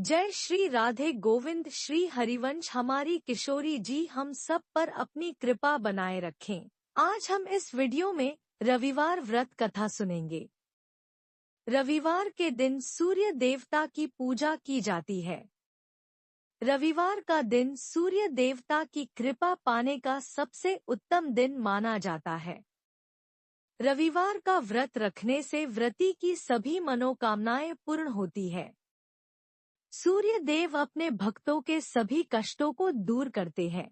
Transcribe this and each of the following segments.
जय श्री राधे गोविंद। श्री हरिवंश हमारी किशोरी जी हम सब पर अपनी कृपा बनाए रखें। आज हम इस वीडियो में रविवार व्रत कथा सुनेंगे। रविवार के दिन सूर्य देवता की पूजा की जाती है। रविवार का दिन सूर्य देवता की कृपा पाने का सबसे उत्तम दिन माना जाता है। रविवार का व्रत रखने से व्रती की सभी मनोकामनाएं पूर्ण होती है। सूर्य देव अपने भक्तों के सभी कष्टों को दूर करते हैं।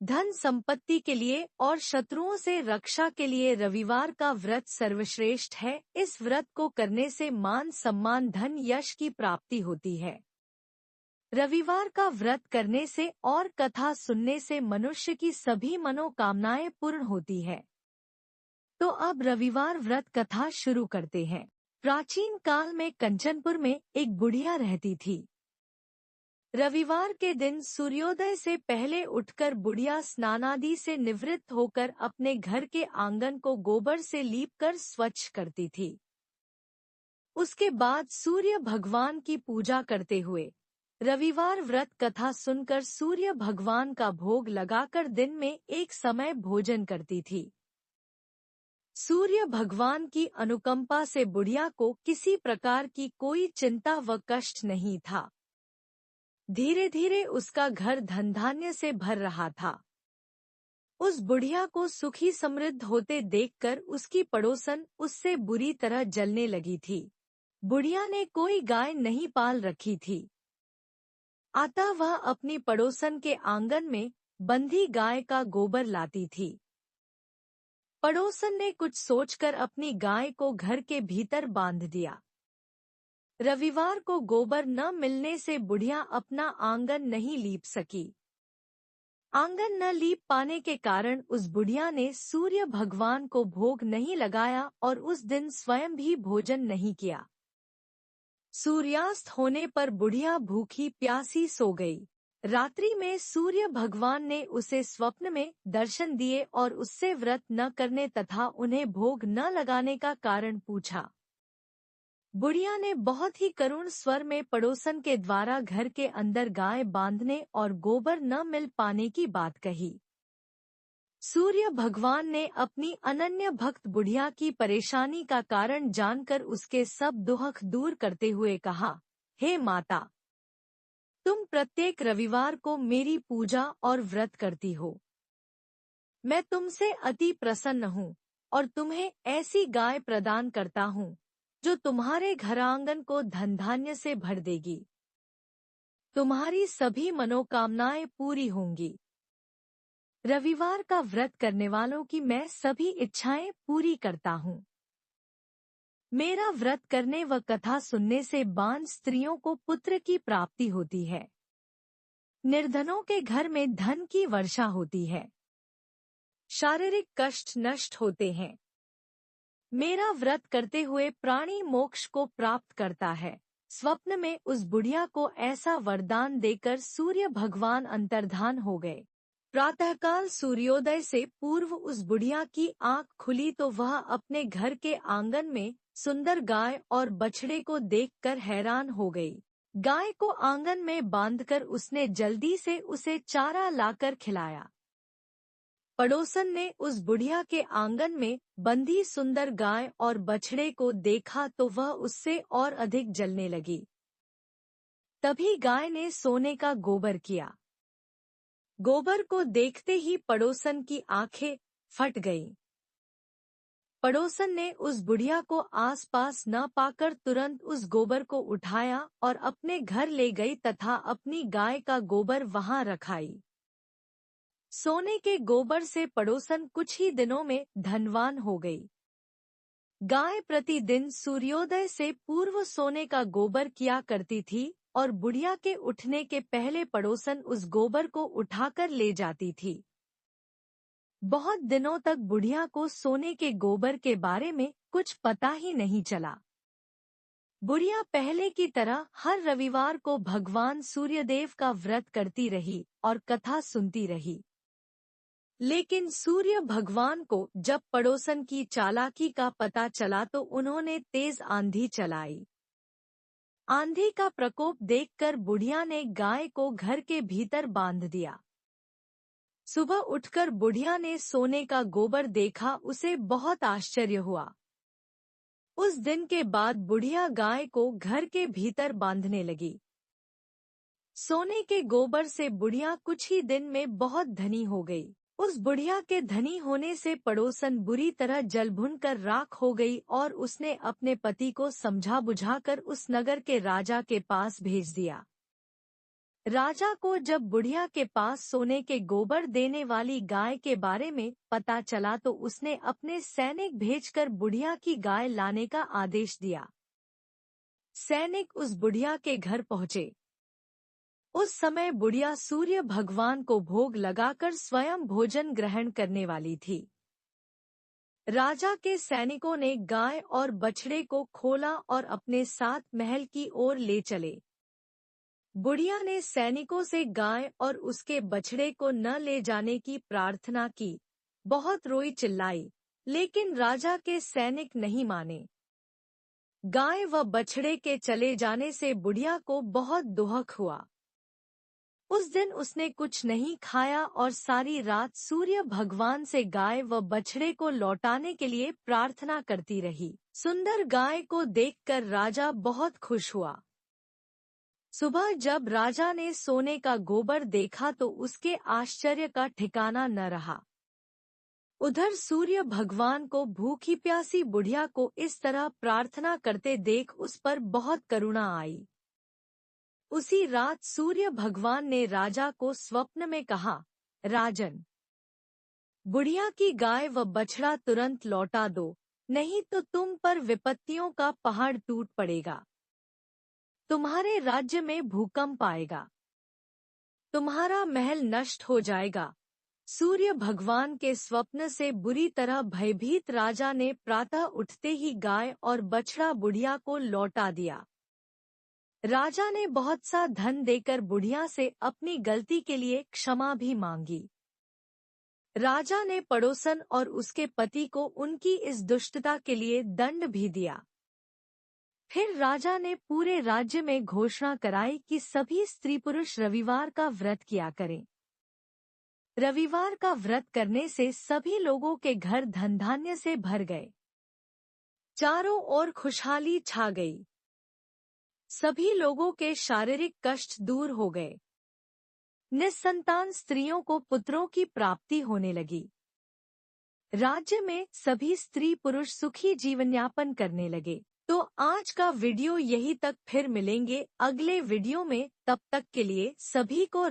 धन संपत्ति के लिए और शत्रुओं से रक्षा के लिए रविवार का व्रत सर्वश्रेष्ठ है। इस व्रत को करने से मान सम्मान धन यश की प्राप्ति होती है। रविवार का व्रत करने से और कथा सुनने से मनुष्य की सभी मनोकामनाएं पूर्ण होती है। तो अब रविवार व्रत कथा शुरू करते हैं। प्राचीन काल में कंचनपुर में एक बुढ़िया रहती थी। रविवार के दिन सूर्योदय से पहले उठकर बुढ़िया स्नानादि से निवृत्त होकर अपने घर के आंगन को गोबर से लीपकर स्वच्छ करती थी। उसके बाद सूर्य भगवान की पूजा करते हुए रविवार व्रत कथा सुनकर सूर्य भगवान का भोग लगाकर दिन में एक समय भोजन करती थी। सूर्य भगवान की अनुकंपा से बुढ़िया को किसी प्रकार की कोई चिंता व कष्ट नहीं था। धीरे धीरे उसका घर धन धान्य से भर रहा था। उस बुढ़िया को सुखी समृद्ध होते देखकर उसकी पड़ोसन उससे बुरी तरह जलने लगी थी। बुढ़िया ने कोई गाय नहीं पाल रखी थी, अतः वह अपनी पड़ोसन के आंगन में बंधी गाय का गोबर लाती थी। पड़ोसन ने कुछ सोचकर अपनी गाय को घर के भीतर बांध दिया। रविवार को गोबर न मिलने से बुढ़िया अपना आंगन नहीं लीप सकी। आंगन न लीप पाने के कारण उस बुढ़िया ने सूर्य भगवान को भोग नहीं लगाया और उस दिन स्वयं भी भोजन नहीं किया। सूर्यास्त होने पर बुढ़िया भूखी प्यासी सो गई। रात्रि में सूर्य भगवान ने उसे स्वप्न में दर्शन दिए और उससे व्रत न करने तथा उन्हें भोग न लगाने का कारण पूछा। बुढ़िया ने बहुत ही करुण स्वर में पड़ोसन के द्वारा घर के अंदर गाय बांधने और गोबर न मिल पाने की बात कही। सूर्य भगवान ने अपनी अनन्य भक्त बुढ़िया की परेशानी का कारण जानकर उसके सब दुख दूर करते हुए कहा, हे माता, तुम प्रत्येक रविवार को मेरी पूजा और व्रत करती हो। मैं तुमसे अति प्रसन्न हूँ और तुम्हें ऐसी गाय प्रदान करता हूँ जो तुम्हारे घर आंगन को धन धान्य से भर देगी। तुम्हारी सभी मनोकामनाएं पूरी होंगी। रविवार का व्रत करने वालों की मैं सभी इच्छाएं पूरी करता हूँ। मेरा व्रत करने व कथा सुनने से बांझ स्त्रियों को पुत्र की प्राप्ति होती है। निर्धनों के घर में धन की वर्षा होती है। शारीरिक कष्ट नष्ट होते हैं। मेरा व्रत करते हुए प्राणी मोक्ष को प्राप्त करता है। स्वप्न में उस बुढ़िया को ऐसा वरदान देकर सूर्य भगवान अंतर्धान हो गए। प्रातःकाल सूर्योदय से पूर्व उस बुढ़िया की आंख खुली तो वह अपने घर के आंगन में सुंदर गाय और बछड़े को देखकर हैरान हो गई। गाय को आंगन में बांधकर उसने जल्दी से उसे चारा लाकर खिलाया। पड़ोसन ने उस बुढ़िया के आंगन में बंधी सुंदर गाय और बछड़े को देखा तो वह उससे और अधिक जलने लगी। तभी गाय ने सोने का गोबर किया। गोबर को देखते ही पड़ोसन की आंखें फट गईं। पड़ोसन ने उस बुढ़िया को आसपास न पाकर तुरंत उस गोबर को उठाया और अपने घर ले गई तथा अपनी गाय का गोबर वहां रखाई। सोने के गोबर से पड़ोसन कुछ ही दिनों में धनवान हो गई। गाय प्रतिदिन सूर्योदय से पूर्व सोने का गोबर किया करती थी और बुढ़िया के उठने के पहले पड़ोसन उस गोबर को उठाकर ले जाती थी। बहुत दिनों तक बुढ़िया को सोने के गोबर के बारे में कुछ पता ही नहीं चला। बुढ़िया पहले की तरह हर रविवार को भगवान सूर्यदेव का व्रत करती रही और कथा सुनती रही। लेकिन सूर्य भगवान को जब पड़ोसन की चालाकी का पता चला तो उन्होंने तेज आंधी चलाई। आंधी का प्रकोप देखकर बुढ़िया ने गाय को घर के भीतर बांध दिया। सुबह उठकर बुढ़िया ने सोने का गोबर देखा, उसे बहुत आश्चर्य हुआ। उस दिन के बाद बुढ़िया गाय को घर के भीतर बांधने लगी। सोने के गोबर से बुढ़िया कुछ ही दिन में बहुत धनी हो गई। उस बुढ़िया के धनी होने से पड़ोसन बुरी तरह जल भुन कर राख हो गई और उसने अपने पति को समझा बुझाकर उस नगर के राजा के पास भेज दिया। राजा को जब बुढ़िया के पास सोने के गोबर देने वाली गाय के बारे में पता चला तो उसने अपने सैनिक भेजकर बुढ़िया की गाय लाने का आदेश दिया। सैनिक उस बुढ़िया के घर पहुंचे। उस समय बुढ़िया सूर्य भगवान को भोग लगाकर स्वयं भोजन ग्रहण करने वाली थी। राजा के सैनिकों ने गाय और बछड़े को खोला और अपने साथ महल की ओर ले चले। बुढ़िया ने सैनिकों से गाय और उसके बछड़े को न ले जाने की प्रार्थना की, बहुत रोई चिल्लाई, लेकिन राजा के सैनिक नहीं माने। गाय व बछड़े के चले जाने से बुढ़िया को बहुत दुख हुआ। उस दिन उसने कुछ नहीं खाया और सारी रात सूर्य भगवान से गाय व बछड़े को लौटाने के लिए प्रार्थना करती रही। सुंदर गाय को देखकर राजा बहुत खुश हुआ। सुबह जब राजा ने सोने का गोबर देखा तो उसके आश्चर्य का ठिकाना न रहा। उधर सूर्य भगवान को भूखी प्यासी बुढ़िया को इस तरह प्रार्थना करते देख उस पर बहुत करुणा आई। उसी रात सूर्य भगवान ने राजा को स्वप्न में कहा, राजन, बुढ़िया की गाय व बछड़ा तुरंत लौटा दो, नहीं तो तुम पर विपत्तियों का पहाड़ टूट पड़ेगा। तुम्हारे राज्य में भूकंप आएगा। तुम्हारा महल नष्ट हो जाएगा। सूर्य भगवान के स्वप्न से बुरी तरह भयभीत राजा ने प्रातः उठते ही गाय और बछड़ा बुढ़िया को लौटा दिया। राजा ने बहुत सा धन देकर बुढ़िया से अपनी गलती के लिए क्षमा भी मांगी। राजा ने पड़ोसन और उसके पति को उनकी इस दुष्टता के लिए दंड भी दिया। फिर राजा ने पूरे राज्य में घोषणा कराई कि सभी स्त्री पुरुष रविवार का व्रत किया करें। रविवार का व्रत करने से सभी लोगों के घर धन धान्य से भर गए। चारों ओर खुशहाली छा गई। सभी लोगों के शारीरिक कष्ट दूर हो गए। निस्संतान स्त्रियों को पुत्रों की प्राप्ति होने लगी। राज्य में सभी स्त्री पुरुष सुखी जीवन यापन करने लगे। तो आज का वीडियो यही तक, फिर मिलेंगे अगले वीडियो में। तब तक के लिए सभी को